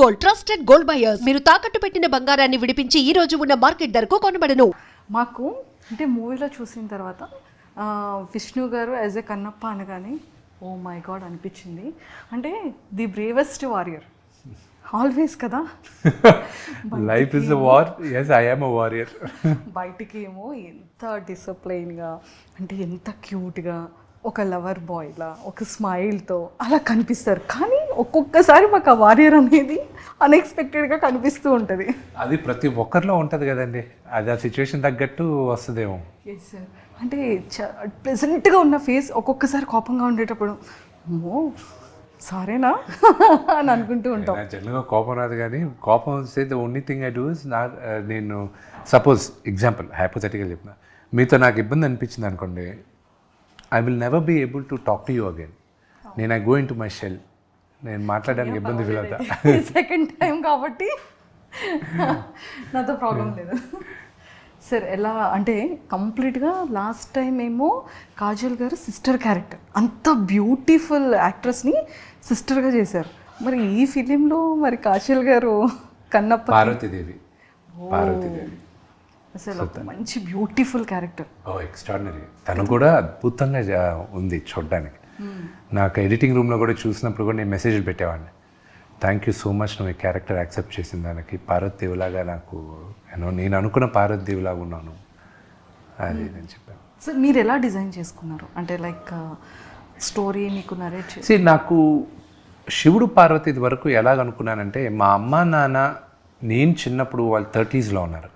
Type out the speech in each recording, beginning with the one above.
Gold, trusted gold buyers. మీరు తాకట్టు పెట్టిన బంగారాన్ని విడిపించి ఈ రోజు ఉన్న మార్కెట్ ధరకు కొనబడను. మాకు అంటే మూవీలో చూసిన తర్వాత విష్ణు గారు యాజ్ ఎ కన్నప్ప అనగానే ఓ మై గాడ్ అనిపించింది. అంటే ది బ్రేవెస్ట్ వారియర్ ఆల్వేస్ కదా. Life is a war. yes I am a warrior. బయటికి ఏమో ఎంత డిసిప్లైన్గా అంటే ఎంత క్యూట్గా ఒక లవర్ బాయ్లా ఒక స్మైల్తో అలా కనిపిస్తారు. కానీ ఒక్కొక్కసారి మాకు ఆ వారియర్ అనేది అన్ఎక్స్పెక్టెడ్గా కనిపిస్తూ ఉంటుంది. అది ప్రతి ఒక్కరిలో ఉంటుంది కదండి. అది ఆ సిచ్యువేషన్ తగ్గట్టు వస్తుందేమో. Yes sir. అంటే ప్లెజెంట్గా ఉన్న ఫేస్ ఒక్కొక్కసారి కోపంగా ఉండేటప్పుడు అమ్మో సారేనా అని అనుకుంటూ ఉంటాం. జనరల్గా కోపం రాదు, కానీ కోపం వస్తే the only thing I do is నేను సపోజ్ ఎగ్జాంపుల్ హైపోథెటికల్ చెప్పిన మీతో నాకు ఇబ్బంది అనిపించింది అనుకోండి, I will never be able to talk to you again. నేను I go into my shell. నేను మాట్లాడడానికి ఇబ్బంది ఫీల్ అవుతా. సెకండ్ టైం కాబట్టి నాతో ప్రాబ్లం లేదు సార్. ఎలా అంటే కంప్లీట్గా లాస్ట్ టైం ఏమో కాజల్ గారు సిస్టర్ క్యారెక్టర్, అంత బ్యూటిఫుల్ యాక్ట్రెస్ని సిస్టర్గా చేశారు. మరి ఈ ఫిలింలో మరి కాజల్ గారు కన్నప్ప పార్వతీదేవి అసలు ఒక మంచి బ్యూటిఫుల్ క్యారెక్టర్. ఓ ఎక్స్ట్రాడినరీ. తను కూడా అద్భుతంగా ఉంది చూడడానికి. నాకు ఎడిటింగ్ రూమ్లో కూడా చూసినప్పుడు కూడా నేను మెసేజ్లు పెట్టేవాడిని, థ్యాంక్ యూ సో మచ్ నువ్వు ఈ క్యారెక్టర్ యాక్సెప్ట్ చేసిన దానికి. పార్వతీదేవిలాగా నాకు నేను అనుకున్న పార్వతీదేవిలాగా ఉన్నాను అది నేను చెప్పాను. సో మీరు ఎలా డిజైన్ చేసుకున్నారు? అంటే లైక్ స్టోరీ మీకు నరేట్ చేసి నాకు శివుడు పార్వతి వరకు ఎలాగ అనుకున్నానంటే, మా అమ్మ నాన్న నేను చిన్నప్పుడు వాళ్ళు 30s ఉన్నారు.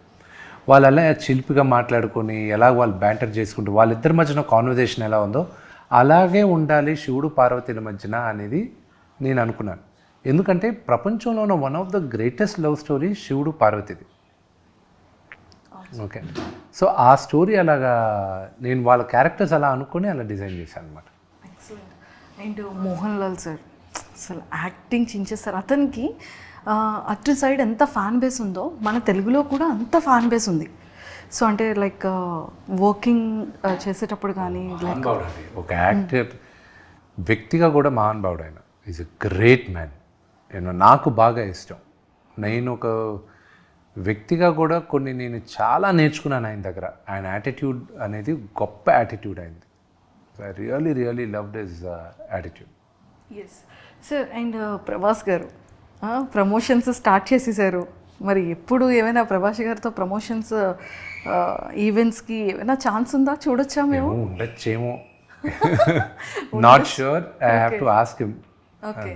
వాళ్ళు అలా చిలిపిగా మాట్లాడుకొని ఎలా వాళ్ళు బ్యాంటర్ చేసుకుంటూ వాళ్ళిద్దరి మధ్యన కాన్వర్జేషన్ ఎలా ఉందో అలాగే ఉండాలి శివుడు పార్వతీల మధ్యన అనేది నేను అనుకున్నాను. ఎందుకంటే ప్రపంచంలో ఉన్న one of the greatest love story శివుడు పార్వతిది. ఓకే, సో ఆ స్టోరీ అలాగా నేను వాళ్ళ క్యారెక్టర్స్ అలా అనుకుని అలా డిజైన్ చేశాను అనమాట. అండ్ మోహన్ లాల్ సార్ అసలు యాక్టింగ్ చించేస్తారు. అతనికి అటు సైడ్ ఎంత ఫ్యాన్ బేస్ ఉందో మన తెలుగులో కూడా అంత ఫ్యాన్ బేస్ ఉంది. సో అంటే లైక్ వర్కింగ్ చేసేటప్పుడు కానీ మహానుభావుడు అండి, ఒక యాక్టర్ వ్యక్తిగా కూడా మహానుభావుడు. ఆయన ఈజ్ ఎ గ్రేట్ మ్యాన్. నాకు బాగా ఇష్టం. నేను ఒక వ్యక్తిగా కూడా నేను చాలా నేర్చుకున్నాను ఆయన దగ్గర. ఆయన యాటిట్యూడ్ అనేది గొప్ప యాటిట్యూడ్ అయింది. I really loved his attitude. Yes sir. And Prabhas garu promotions start చేసేసారు. మరి ఎప్పుడు ఏమైనా ప్రభాస్ గారితో ప్రమోషన్స్ ఈవెంట్స్కి ఏమైనా ఛాన్స్ ఉందా? చూడొచ్చా మేము? ఉండొచ్చేమో, not sure. I have to ask him. Okay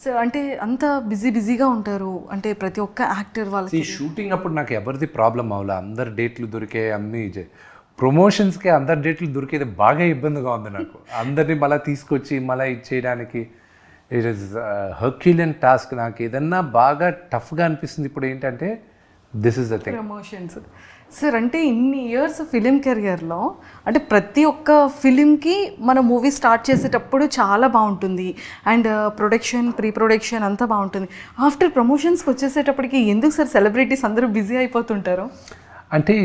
so అంటే అంత బిజీగా ఉంటారు. అంటే ప్రతి ఒక్క యాక్టర్ వాళ్ళకి షూటింగ్ అప్పుడు నాకు ఎవరిది ప్రాబ్లం అవ్వలే. అందరు డేట్లు దొరికే, అన్నీ ప్రమోషన్స్కి అందరు డేట్లు దొరికేది బాగా ఇబ్బందిగా ఉంది నాకు. అందరినీ మళ్ళీ తీసుకొచ్చి మళ్ళీ ఇచ్చేయడానికి ఇట్ ఈస్ హర్క్యులియన్ టాస్క్. నాకు ఏదన్నా బాగా టఫ్గా అనిపిస్తుంది ఇప్పుడు ఏంటంటే this is the thing, promotions. Sir అంటే ఇన్ని ఇయర్స్ ఫిలిం కెరియర్లో అంటే ప్రతి ఒక్క ఫిలింకి మన మూవీ స్టార్ట్ చేసేటప్పుడు చాలా బాగుంటుంది. అండ్ ప్రొడక్షన్, ప్రీ ప్రొడక్షన్ అంతా బాగుంటుంది. ఆఫ్టర్ ప్రమోషన్స్కి వచ్చేసేటప్పటికి ఎందుకు సార్ సెలబ్రిటీస్ అందరూ బిజీ అయిపోతుంటారు? అంటే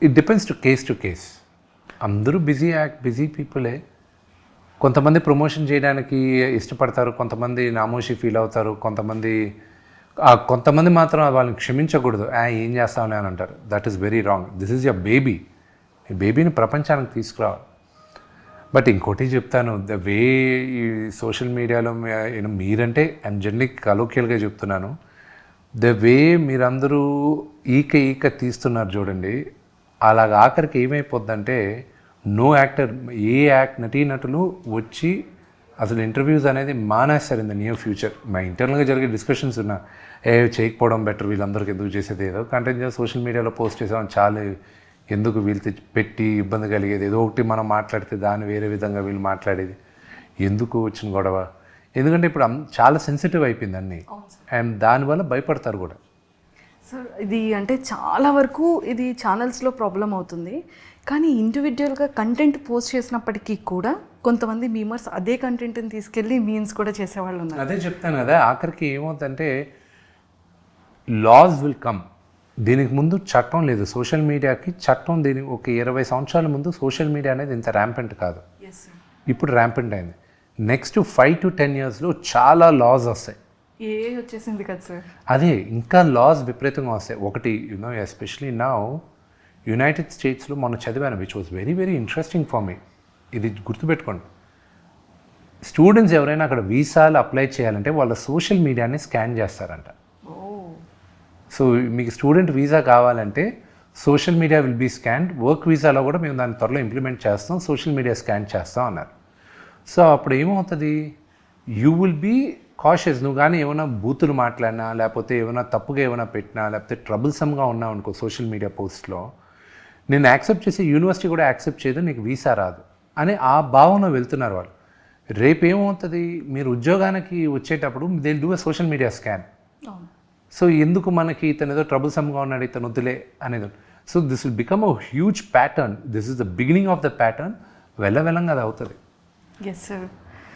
ఇట్ డిపెండ్స్ టు కేస్. అందరూ బిజీ పీపులే. కొంతమంది ప్రమోషన్ చేయడానికి ఇష్టపడతారు, కొంతమంది నామోషి ఫీల్ అవుతారు, కొంతమంది మాత్రం వాళ్ళని క్షమించకూడదు. ఏం చేస్తామని అని అంటారు. That is very wrong. This is your baby. ఈ బేబీని ప్రపంచానికి తీసుకురావాలి. బట్ ఇంకోటి చెప్తాను, ద వే ఈ సోషల్ మీడియాలో మీరంటే ఐఎమ్ జనరలీ కలోకియల్గా చెప్తున్నాను, ద వే మీరందరూ ఈక తీస్తున్నారు చూడండి, అలాగ ఆఖరికి ఏమైపోద్దంటే నో యాక్టర్, నటీనటులు వచ్చి అసలు ఇంటర్వ్యూస్ అనేది మానేస్తారు ఇన్ ద నియర్ ఫ్యూచర్. మా ఇంటర్నల్గా జరిగే డిస్కషన్స్ ఉన్నా, చేయకపోవడం బెటర్, వీళ్ళందరికీ ఎందుకు చేసేది, ఏదో కంటెంట్ సోషల్ మీడియాలో పోస్ట్ చేసాం చాలా, ఎందుకు వీళ్ళు పెట్టి ఇబ్బంది కలిగేది, ఏదో ఒకటి మనం మాట్లాడితే దాన్ని వేరే విధంగా వీళ్ళు మాట్లాడేది, ఎందుకు వచ్చిన గొడవ. ఎందుకంటే ఇప్పుడు చాలా సెన్సిటివ్ అయిపోయింది అన్నీ, అండ్ దానివల్ల భయపడతారు కూడా. సార్ ఇది అంటే చాలా వరకు ఇది ఛానల్స్లో ప్రాబ్లం అవుతుంది. కానీ ఇండివిజువల్గా కంటెంట్ పోస్ట్ చేసినప్పటికీ కూడా కొంతమంది మీమర్స్ అదే కంటెంట్ని తీసుకెళ్ళి మీమ్స్ కూడా చేసేవాళ్ళు ఉన్నారు. అదే చెప్తాను కదా, ఆఖరికి ఏమవుతుందంటే లాస్ విల్ కమ్. దీనికి ముందు చట్టం లేదు సోషల్ మీడియాకి. చట్టం దీనికి ఒక 20 సంవత్సరాల ముందు సోషల్ మీడియా అనేది ఇంత ర్యాంపెంట్ కాదు, ఇప్పుడు ర్యాంపెంట్ అయింది. నెక్స్ట్ 5 to 10 yearsలో చాలా లాస్ వస్తాయి. ఏ వచ్చేసింది కదా సార్. అదే ఇంకా లాస్ విపరీతంగా వస్తాయి. ఒకటి యూనో ఎస్పెషలీ నౌ యునైటెడ్ స్టేట్స్లో మొన్న చదివాను, which was very very interesting for me. ఇది గుర్తుపెట్టుకోండి, స్టూడెంట్స్ ఎవరైనా అక్కడ వీసాలు అప్లై చేయాలంటే వాళ్ళ సోషల్ మీడియాని స్కాన్ చేస్తారంట. సో మీకు స్టూడెంట్ వీసా కావాలంటే social media will be scan. Work వీసాలో కూడా మేము దాన్ని త్వరలో ఇంప్లిమెంట్ చేస్తాం, సోషల్ మీడియా స్కాన్ చేస్తాం అన్నారు. సో అప్పుడు ఏమవుతుంది, యూ విల్ బీ కాషియస్. నువ్వు కానీ ఏమైనా బూతులు మాట్లాడినా, లేకపోతే ఏమైనా తప్పుగా ఏమైనా పెట్టినా, లేకపోతే ట్రబుల్సమ్గా ఉన్నావు అనుకో సోషల్ మీడియా పోస్ట్లో, నేను యాక్సెప్ట్ చేసి యూనివర్సిటీ కూడా యాక్సెప్ట్ చేయదు, నీకు వీసా రాదు అని ఆ భావన వెళ్తున్నారు వాళ్ళు. రేపు ఏమవుతుంది, మీరు ఉద్యోగానికి వచ్చేటప్పుడు they do a social media scan. So ఎందుకు మనకి ఇతను ఏదో ట్రబుల్సమ్గా ఉన్నాడు, ఇతను వద్దులే అనేది. So this will become a huge pattern. This is the beginning of the pattern. వెళ్ళంగా అది అవుతుంది. Yes sir.